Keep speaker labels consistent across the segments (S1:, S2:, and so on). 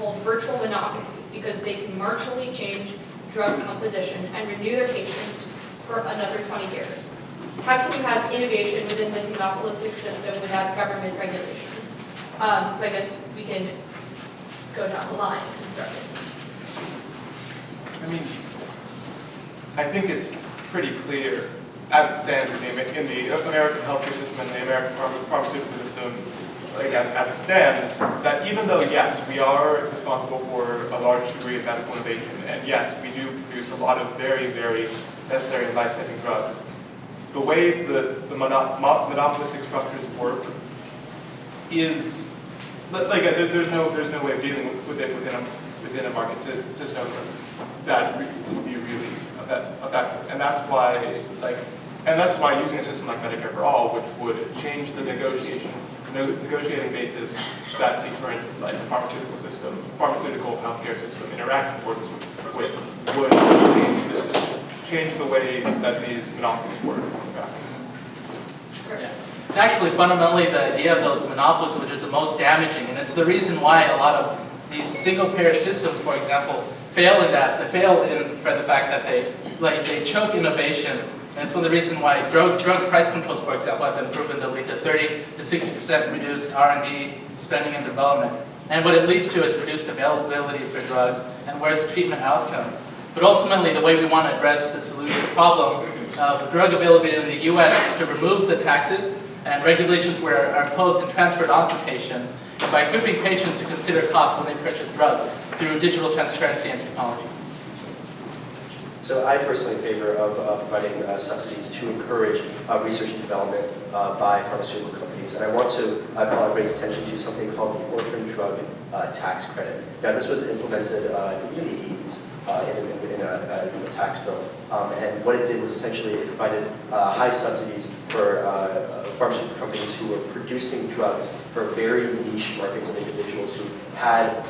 S1: hold virtual monopolies because they can marginally change drug composition and renew their patient for another 20 years. How can you have innovation within this monopolistic system without government regulation? So I guess we can go down the line and start it.
S2: I mean, I think it's pretty clear as it stands in the American healthcare system and the American pharmaceutical system, like as it stands, that even though, yes, we are responsible for a large degree of medical innovation, and yes, we do produce a lot of very, very necessary and life-saving drugs, the way the monopolistic structures work is, like, there's no way of dealing with it within a market system that would be really effective. And that's why, using a system like Medicare for All, which would change the negotiating basis that the current pharmaceutical healthcare system interaction works with, would change the way that these monopolies work in practice.
S3: Yeah. It's actually fundamentally the idea of those monopolies which is the most damaging, and it's the reason why a lot of these single-payer systems, for example, fail in that. They fail for the fact that they choke innovation. And it's one of the reasons why drug price controls, for example, have been proven to lead to 30 to 60% reduced R&D spending and development. And what it leads to is reduced availability for drugs and worse treatment outcomes. But ultimately, the way we want to address the problem of drug availability in the U.S. is to remove the taxes and regulations where are imposed and transferred onto patients, and by equipping patients to consider costs when they purchase drugs through digital transparency and technology.
S4: So I personally favor of providing subsidies to encourage research and development by pharmaceutical companies. And I want to call everybody's attention to something called the Orphan Drug Tax Credit. Now this was implemented in the 80s in a tax bill. And what it did was essentially it provided high subsidies for pharmaceutical companies who were producing drugs for very niche markets of individuals who had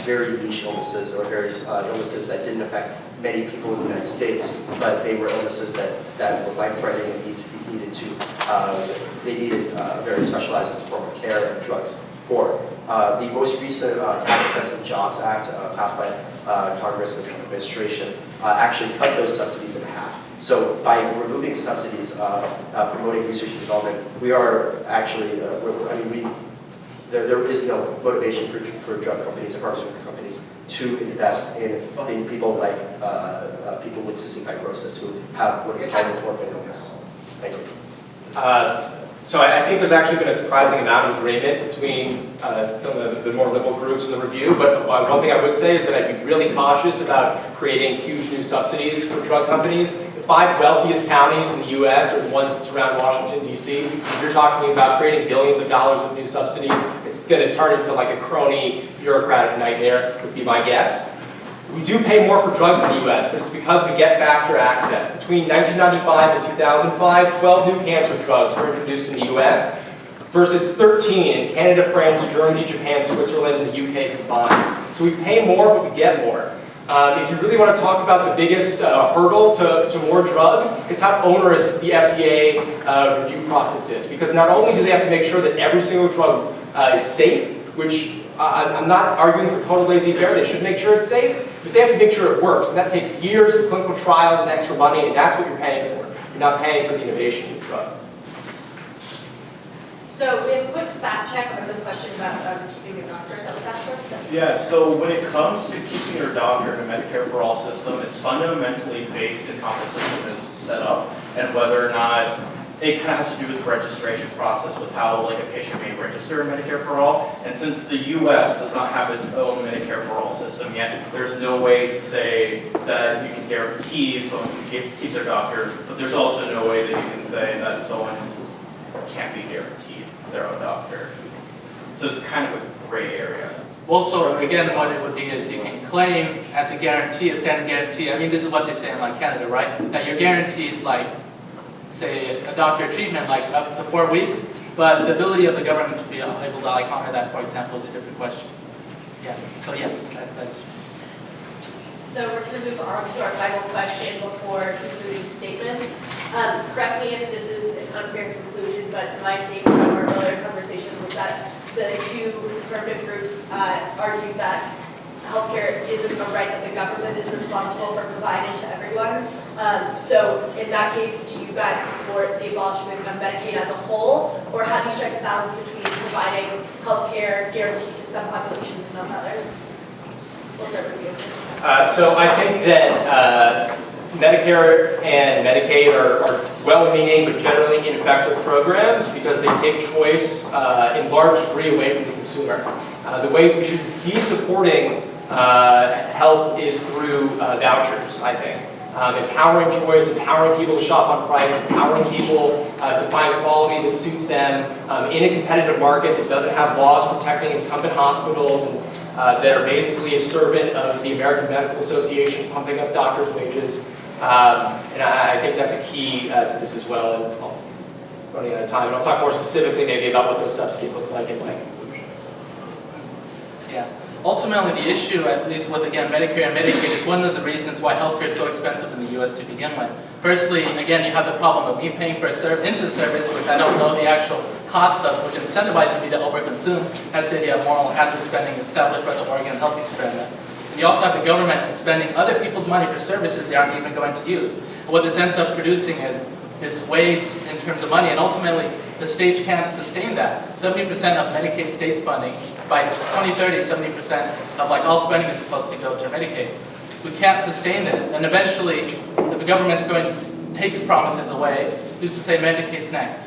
S4: very niche illnesses or various illnesses that didn't affect many people in the United States, but they were illnesses that were life-threatening and they needed very specialized form of care and drugs for. The most recent Tax Cuts and Jobs Act passed by Congress and the Trump administration actually cut those subsidies in half. So by removing subsidies, promoting research and development, we are actually, there is no motivation for drug companies and pharmaceutical companies to invest in people like people with cystic fibrosis who have what is called an orphan illness. Thank you.
S5: So I think there's actually been a surprising amount of agreement between some of the more liberal groups in the review, but one thing I would say is that I'd be really cautious about creating huge new subsidies for drug companies. The 5 wealthiest counties in the US are the ones that surround Washington, D.C. If you're talking about creating billions of dollars of new subsidies, it's going to turn into like a crony bureaucratic nightmare, would be my guess. We do pay more for drugs in the US, but it's because we get faster access. Between 1995 and 2005, 12 new cancer drugs were introduced in the US versus 13 in Canada, France, Germany, Japan, Switzerland, and the UK combined. So we pay more, but we get more. If you really want to talk about the biggest hurdle to more drugs, it's how onerous the FDA review process is. Because not only do they have to make sure that every single drug is safe, which I'm not arguing for total laissez-faire, they should make sure it's safe, but they have to make sure it works. And that takes years of clinical trials and extra money, and that's what you're paying for. You're not paying for the innovation of the drug.
S1: So we have a quick fact check on the question about keeping your doctor. Is that what that's for?
S6: Yeah, so when it comes to keeping your doctor in a Medicare for All system, it's fundamentally based in how the system is set up and whether or not it kind of has to do with the registration process with how like a patient may register in Medicare for All. And since the US does not have its own Medicare for All system yet, there's no way to say that you can guarantee someone can keep their doctor, but there's also no way that you can say that someone can't be guaranteed their own doctor. So it's kind of a gray area.
S3: Also, again, what it would be is you can claim as a guarantee, a standard guarantee. I mean, this is what they say in like Canada, right? That you're guaranteed like, say, a doctor treatment like up to 4 weeks, but the ability of the government to be able to like honor that, for example, is a different question. Yeah. So yes, that's.
S1: So we're going to move on to our final question before concluding statements. Correct me if this is an unfair conclusion, but my take from our earlier conversation was that
S7: the two conservative groups argued that healthcare isn't a right that the government is responsible for providing to everyone. So in that case, do you guys support the abolishment of Medicaid as a whole, or how do you strike a balance between providing healthcare guaranteed to some populations and not others? We'll start with you.
S5: So I think that Medicare and Medicaid are well-meaning but generally ineffective programs because they take choice in large degree away from the consumer. The way we should be supporting health is through vouchers, I think. Empowering choice, empowering people to shop on price, empowering people to find quality that suits them in a competitive market that doesn't have laws protecting incumbent hospitals and that are basically a servant of the American Medical Association pumping up doctors' wages. And I think that's a key to this as well. And I'm running out of time. And I'll talk more specifically maybe about what those subsidies look like in my conclusion.
S3: Yeah. Ultimately, the issue, at least with, again, Medicare and Medicaid, is one of the reasons why healthcare is so expensive in the U.S. to begin with. Firstly, again, you have the problem of me paying for a into service, which I don't know the actual costs of, which incentivizes me to overconsume. That's the idea of moral hazard spending established by the Oregon Health Experiment. And you also have the government spending other people's money for services they aren't even going to use. And what this ends up producing is waste in terms of money, and ultimately, the states can't sustain that. 70% of Medicaid states funding, by 2030, 70% of all spending is supposed to go to Medicaid. We can't sustain this, and eventually, if the government's going to take promises away, who's to say Medicaid's next?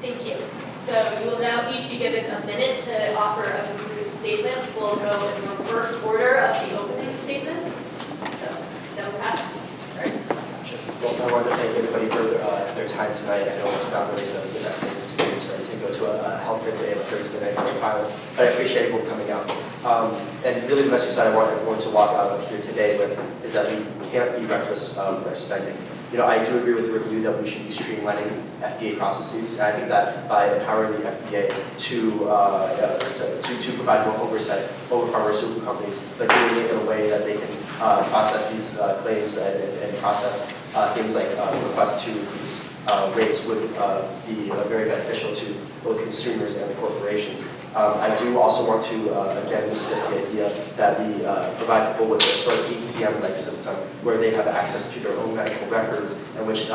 S7: Thank you. So you will now each be given a minute to offer a concluding statement. We'll go in reverse order of the opening statements. So, Democrats, start.
S4: Well, I wanted to thank everybody for their time tonight. I know it's not really the best thing to do to go to a healthcare day on Thursday night for violence, but I appreciate everyone coming out. And really the message that I want everyone to walk out of here today with is that we can't be reckless with our spending. You know, I do agree with the review that we should be streamlining FDA processes, and I think that by empowering the FDA to provide more oversight over pharmaceutical companies, but doing it in a way that they can process these claims and process things like requests to increase rates would be very beneficial to both consumers and the corporations. I do also want to, again, discuss the idea that we provide people with a sort of ATM-like system where they have access to their own medical records, in which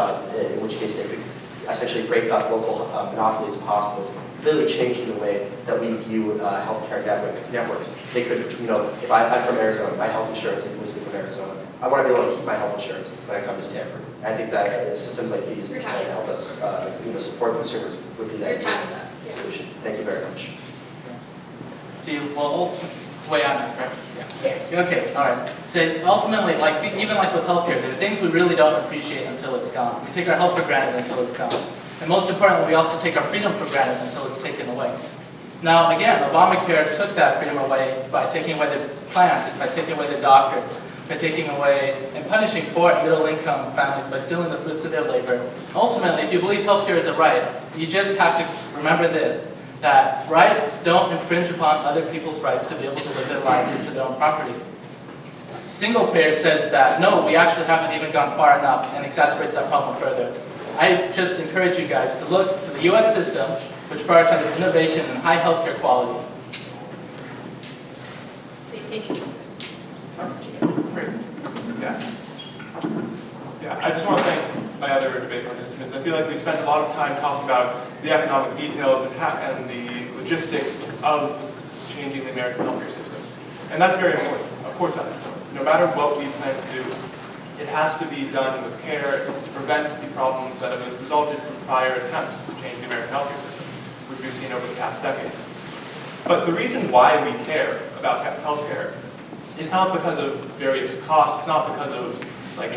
S4: case they could essentially break up local monopolies of hospitals, really changing the way that we view healthcare networks. They could, if I'm from Arizona, my health insurance is mostly from Arizona. I want to be able to keep my health insurance when I come to Stanford. I think that systems like these that help us support consumers would be the ideal solution. Thank you very much.
S3: See, well, way on next, right? Yeah.
S7: Yes.
S3: Okay, all right. So ultimately, even with healthcare, there are things we really don't appreciate until it's gone. We take our health for granted until it's gone. And most importantly, we also take our freedom for granted until it's taken away. Now, again, Obamacare took that freedom away by taking away the plans, by taking away the doctors, by taking away and punishing poor and middle-income families by stealing the fruits of their labor. Ultimately, if you believe healthcare is a right, you just have to remember this, that rights don't infringe upon other people's rights to be able to live their lives into their own property. Single payer says that, no, we actually haven't even gone far enough and exacerbates that problem further. I just encourage you guys to look to the U.S. system, which prioritizes innovation and high healthcare quality.
S7: Thank you.
S2: Great. Yeah, I just want to thank my other debate participants. I feel like we spent a lot of time talking about the economic details and the logistics of changing the American healthcare system. And that's very important. Of course that's important. No matter what we plan to do, it has to be done with care to prevent the problems that have resulted from prior attempts to change the American healthcare system, which we've seen over the past decade. But the reason why we care about healthcare is not because of various costs, it's not because of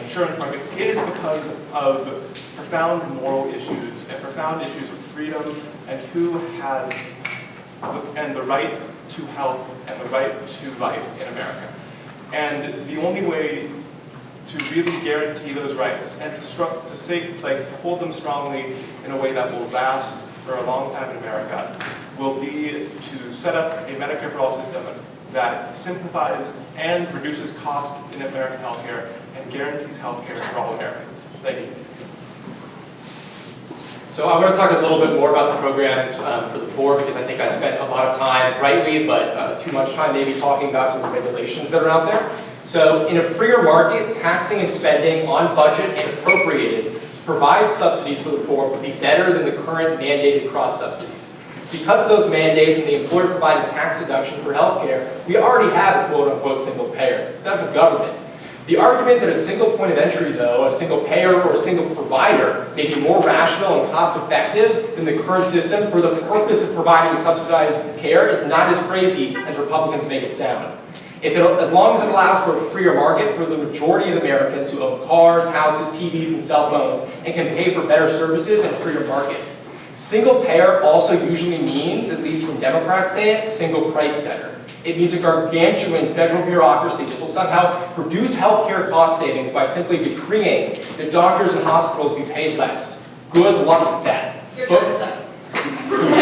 S2: insurance markets, it is because of profound moral issues and profound issues of freedom and who has the right to health and the right to life in America. And the only way to really guarantee those rights and to hold them strongly in a way that will last for a long time in America will be to set up a Medicare for All system that simplifies and reduces cost in American healthcare and guarantees healthcare for all Americans. Thank you.
S5: So I want to talk a little bit more about the programs for the board because I think I spent a lot of time, rightly, but too much time maybe talking about some of the regulations that are out there. So in a freer market, taxing and spending on budget and appropriated to provide subsidies for the poor would be better than the current mandated cross subsidies. Because of those mandates and the employer-provided tax deduction for healthcare, we already have a quote-unquote single payer. It's the federal government. The argument that a single point of entry, though, a single payer or a single provider, may be more rational and cost-effective than the current system for the purpose of providing subsidized care is not as crazy as Republicans make it sound. As long as it allows for a freer market for the majority of Americans who own cars, houses, TVs, and cell phones, and can pay for better services and a freer market. Single payer also usually means, at least when Democrats say it, single price setter. It means a gargantuan federal bureaucracy that will somehow produce healthcare cost savings by simply decreeing that doctors and hospitals be paid less. Good luck with that.
S1: Your time is up.